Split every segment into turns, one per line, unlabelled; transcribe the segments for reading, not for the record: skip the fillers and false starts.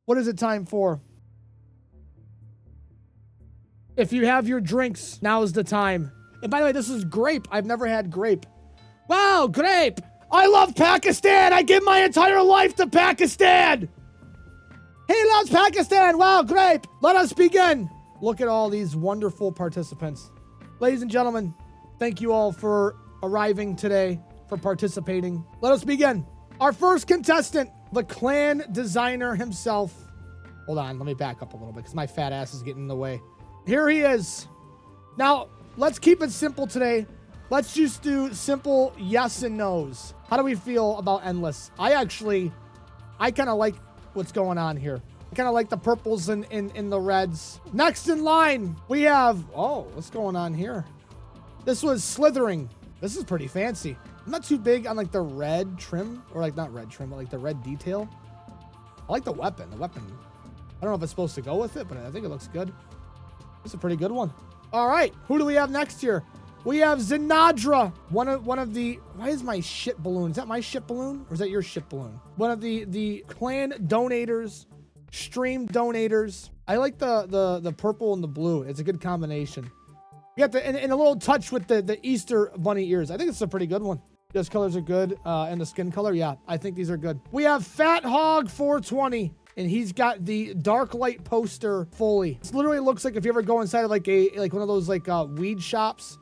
What is it time for? If you have your drinks, now is the time. And by the way, this is grape. I've never had grape. Wow, grape! I love Pakistan! I give my entire life to Pakistan! He loves Pakistan! Wow, grape! Let us begin! Look at all these wonderful participants. Ladies and gentlemen, thank you all for arriving today, for participating. Let us begin. Our first contestant, the clan designer himself. Hold on, let me back up a little bit because my fat ass is getting in the way. Here he is. Now, let's keep it simple today. Let's just do simple yes and no's. How do we feel about Endless? I kind of like what's going on here. I kind of like the purples and in the reds. Next in line, we have, oh, what's going on here? This was Slithering. This is pretty fancy. I'm not too big on like the red trim, or like not red trim, but like the red detail. I like the weapon. I don't know if it's supposed to go with it, but I think it looks good. It's a pretty good one. All right, who do we have next here? We have Zinadra, one of the, why is my ship balloon? Is that my ship balloon or is that your ship balloon? One of the clan donators, stream donators. I like the purple and the blue. It's a good combination. You got and a little touch with the Easter bunny ears. I think it's a pretty good one. Those colors are good. And the skin color, yeah, I think these are good. We have Fat Hog 420. And he's got the dark light poster Follie. It literally looks like if you ever go inside of like one of those like weed shops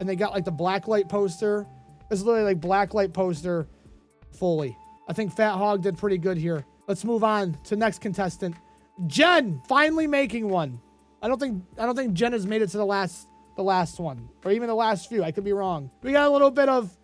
and they got like the black light poster. It's literally like black light poster Follie. I think Fat Hog did pretty good here. Let's move on to next contestant. Jen, finally making one. I don't think Jen has made it to the last one or even the last few. I could be wrong. We got a little bit of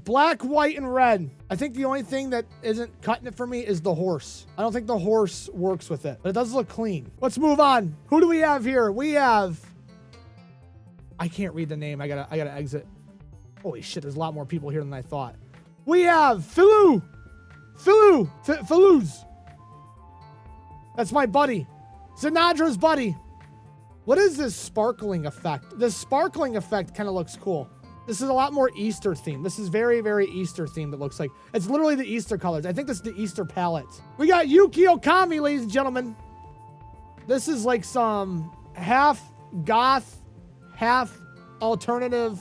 black, white, and red. I think the only thing that isn't cutting it for me is the horse. I don't think the horse works with it, but it does look clean. Let's move on. Who do we have here? We have, I can't read the name. I gotta exit. Holy shit, there's a lot more people here than I thought. We have Philuz. That's my buddy. Zinadra's buddy. What is this sparkling effect? This sparkling effect kind of looks cool. This is a lot more Easter themed. This is very, very Easter themed, it looks like. It's literally the Easter colors. I think this is the Easter palette. We got Yuki Okami, ladies and gentlemen. This is like some half goth, half alternative,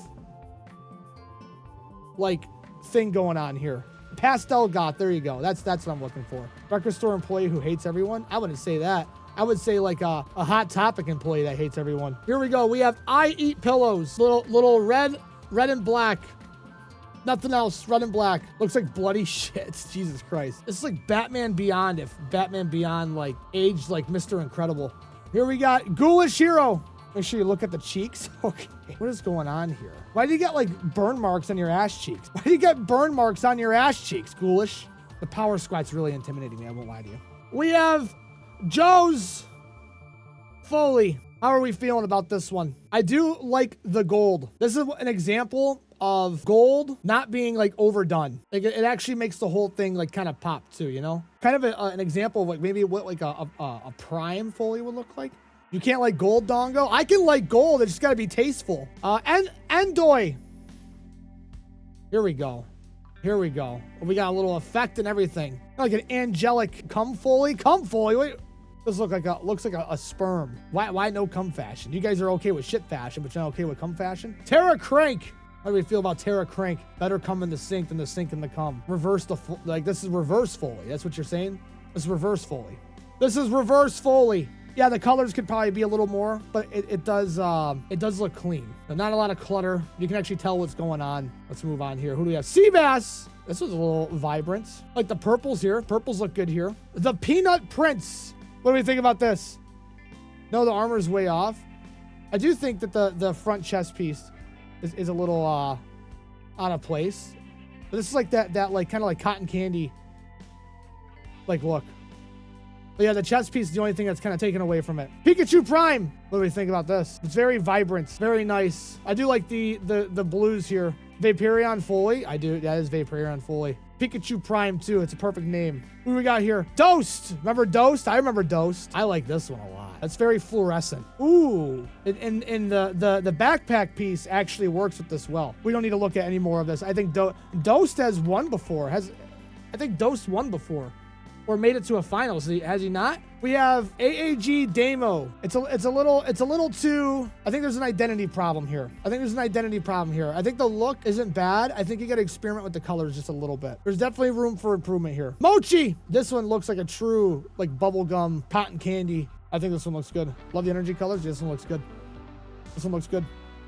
like, thing going on here. Pastel goth, there you go. That's what I'm looking for. Record store employee who hates everyone. I wouldn't say that. I would say like a Hot Topic employee that hates everyone. Here we go. We have I Eat Pillows. Little red and black. Nothing else. Red and black. Looks like bloody shit. Jesus Christ. This is like Batman Beyond if Batman Beyond like aged like Mr. Incredible. Here we got Ghoulish Hero. Make sure you look at the cheeks. Okay. What is going on here? Why do you get like burn marks on your ass cheeks? Why do you get burn marks on your ass cheeks, Ghoulish? The power squat's really intimidating me. I won't lie to you. We have Joe's Follie. How are we feeling about this one? I do like the gold. This is an example of gold not being like overdone. Like it actually makes the whole thing like kind of pop too, you know? Kind of an example of like maybe what like a prime Follie would look like. You can't like gold, Dongo? I can like gold. It's just got to be tasteful. And Endoy. Here we go. Here we go. We got a little effect and everything. Like an angelic cum Follie. Cum Follie. Wait. This looks like a sperm. Why no cum fashion? You guys are okay with shit fashion, but you're not okay with cum fashion? Terra Crank. How do we feel about Terra Crank? Better cum in the sink than the sink in the cum. Reverse the, like this is reverse Follie. That's what you're saying? This is reverse Follie. This is reverse Follie. Yeah, the colors could probably be a little more, but it does look clean. Not a lot of clutter. You can actually tell what's going on. Let's move on here. Who do we have? Seabass. This was a little vibrant. Like the purples here. Purples look good here. The Peanut Prince. What do we think about this? No, the armor's way off. I do think that the front chest piece is a little out of place. But this is like that like kind of like cotton candy like look. But yeah, the chest piece is the only thing that's kind of taken away from it. Pikachu Prime. What do we think about this? It's very vibrant, very nice. I do like the blues here. Vaporeon Follie. I do. That is Vaporeon Follie. Pikachu Prime too. It's a perfect name. Who do we got here? Dosed. Remember Dosed? I remember Dosed. I like this one a lot. That's very fluorescent. Ooh. And the backpack piece actually works with this well. We don't need to look at any more of this. I think Dosed has won before. I think Dosed won before. or made it to a final. So has he not? We have AAG Demo. It's a little too, I think there's an identity problem here. I think the look isn't bad. I think you got to experiment with the colors just a little bit. There's definitely room for improvement here. Mochi. This one looks like a true like bubblegum cotton candy. I think this one looks good. Love the energy colors. This one looks good.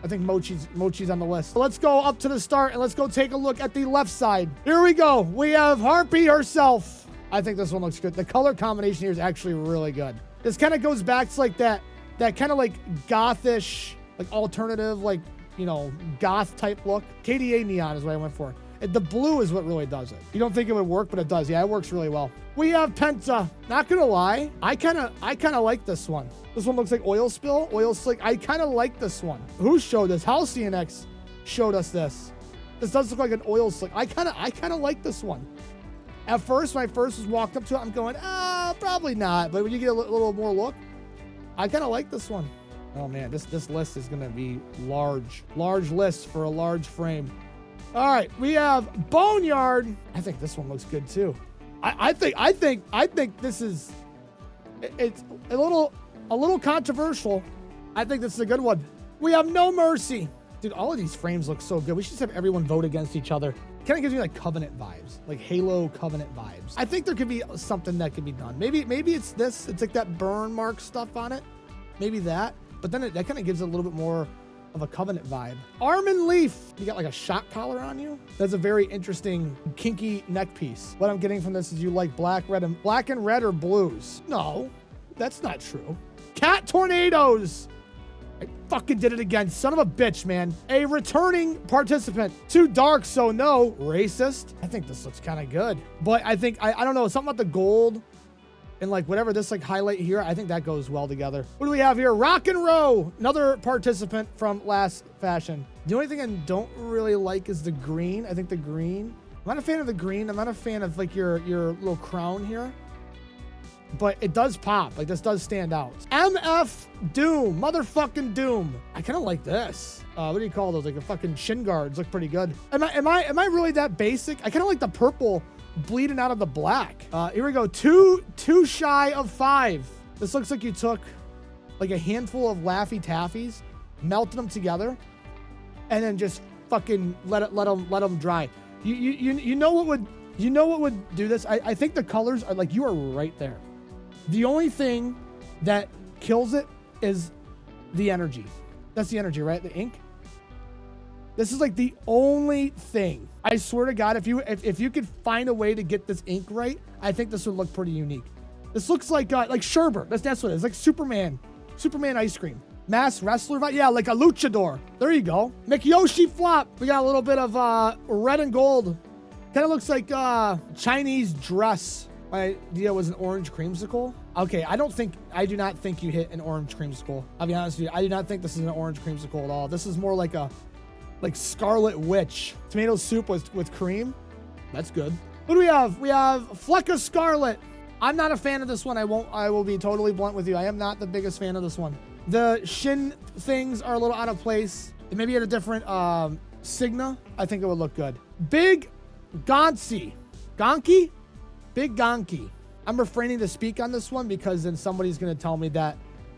I think Mochi's on the list. So let's go up to the start and let's go take a look at the left side. Here we go. We have Harpy herself. I think this one looks good. The color combination here is actually really good. This kind of goes back to like that kind of like gothish, like alternative, like, you know, goth type look. KDA neon is what I went for. The blue is what really does it. You don't think it would work, but it does. Yeah, it works really well. We have Penta. Not gonna lie, I kind of like this one. This one looks like oil spill, oil slick. I kind of like this one. Who showed this? Halcyon X showed us this. This does look like an oil slick. I kind of like this one. At first, when I first was walked up to it, I'm going, probably not. But when you get a little more look, I kind of like this one. Oh man, this list is gonna be large list for a large frame. All right, we have Boneyard. I think this one looks good too. I think this is, it's a little controversial. I think this is a good one. We have No Mercy. Dude, all of these frames look so good. We should just have everyone vote against each other. Kind of gives me like Covenant vibes, like Halo Covenant vibes. I think there could be something that could be done. Maybe it's this. It's like that burn mark stuff on it. Maybe that. But then that kind of gives it a little bit more of a Covenant vibe. Arm and Leaf. You got like a shock collar on you. That's a very interesting kinky neck piece. What I'm getting from this is you like black and red or blues. No, that's not true. Cat Tornadoes. I fucking did it again. Son of a bitch, man. A returning participant. Too dark, so no. Racist. I think this looks kind of good. But I think, I don't know, something about the gold and like whatever this like highlight here, I think that goes well together. What do we have here? Rock and Row. Another participant from last fashion. The only thing I don't really like is the green. I think the green. I'm not a fan of the green. I'm not a fan of like your little crown here. But it does pop. Like this does stand out. MF Doom. Motherfucking Doom. I kind of like this. What do you call those? Like a fucking shin guards. Look pretty good. Am I really that basic? I kind of like the purple bleeding out of the black. Here we go. Two shy of 5. This looks like you took like a handful of Laffy Taffies, melted them together, and then just fucking let them dry. You know what would do this? I think the colors are like, you are right there. The only thing that kills it is the energy. That's the energy, right? The ink. This is like the only thing. I swear to God, if you could find a way to get this ink right, I think this would look pretty unique. This looks like sherbet. That's what it is. Like Superman ice cream. Mass wrestler vibe. Yeah, like a luchador. There you go. McYoshi flop. We got a little bit of red and gold. Kind of looks like Chinese dress. My idea was an orange creamsicle. Okay, I do not think you hit an orange creamsicle. I'll be honest with you. I do not think this is an orange creamsicle at all. This is more like a Scarlet Witch. Tomato soup with cream. That's good. What do we have? We have Flecka Scarlet. I'm not a fan of this one. I will be totally blunt with you. I am not the biggest fan of this one. The shin things are a little out of place. Maybe at a different Signa, I think it would look good. Big Gonki. Gonki? Big Gonki. I'm refraining to speak on this one because then somebody's going to tell me that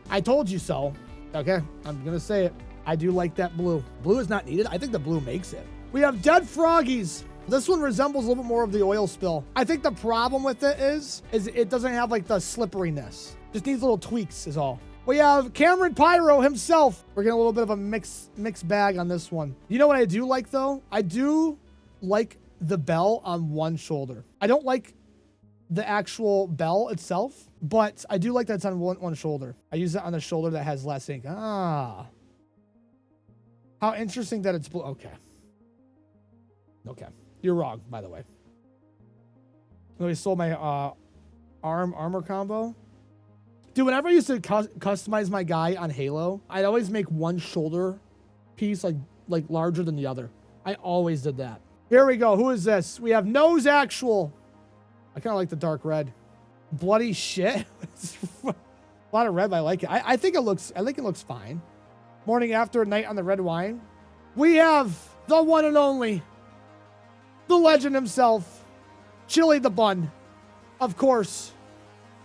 I told you so. Okay, I'm going to say it. I do like that blue. Blue is not needed. I think the blue makes it. We have Dead Froggies. This one resembles a little bit more of the oil spill. I think the problem with it is it doesn't have like the slipperiness. Just needs little tweaks is all. We have Cameron Pyro himself. We're getting a little bit of a mixed bag on this one. You know what I do like though? I do like the bell on one shoulder. I don't like the actual bell itself, but I do like that it's on one shoulder. I use it on the shoulder that has less ink. Ah. How interesting that it's blue. Okay. Okay. You're wrong, by the way. We sold my armor combo. Dude, whenever I used to customize my guy on Halo, I'd always make one shoulder piece like larger than the other. I always did that. Here we go. Who is this? We have Nose Actual. I kind of like the dark red. Bloody shit. A lot of red, but I like it. I think it looks fine. Morning after, night on the red wine. We have the one and only, the legend himself, Chili the Bun. Of course,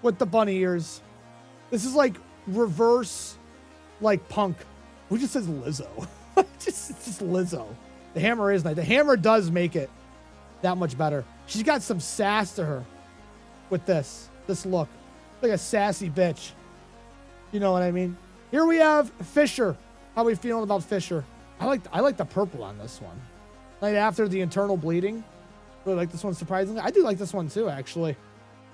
with the bunny ears. This is like reverse, like Punk. Who just says Lizzo? It's just Lizzo. The hammer is nice. The hammer does make it that much better. She's got some sass to her with this look. Like a sassy bitch. You know what I mean? Here we have Fisher. How we feeling about Fisher? I like the purple on this one. Right after the internal bleeding. Really like this one, surprisingly. I do like this one too, actually.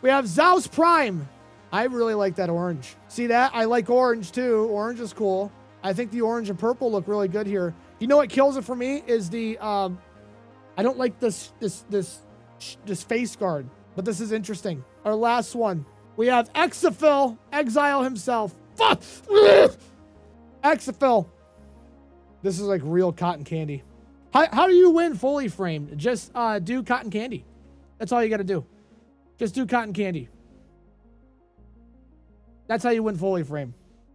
We have Zaus Prime. I really like that orange. See that? I like orange too. Orange is cool. I think the orange and purple look really good here. You know what kills it for me is the I don't like this face guard, but this is interesting. Our last one. We have Exafil, Exile himself. Fuck! Exafil. This is like real cotton candy. How do you win Foley Frame? Just do cotton candy. That's all you got to do. Just do cotton candy. That's how you win Foley Frame.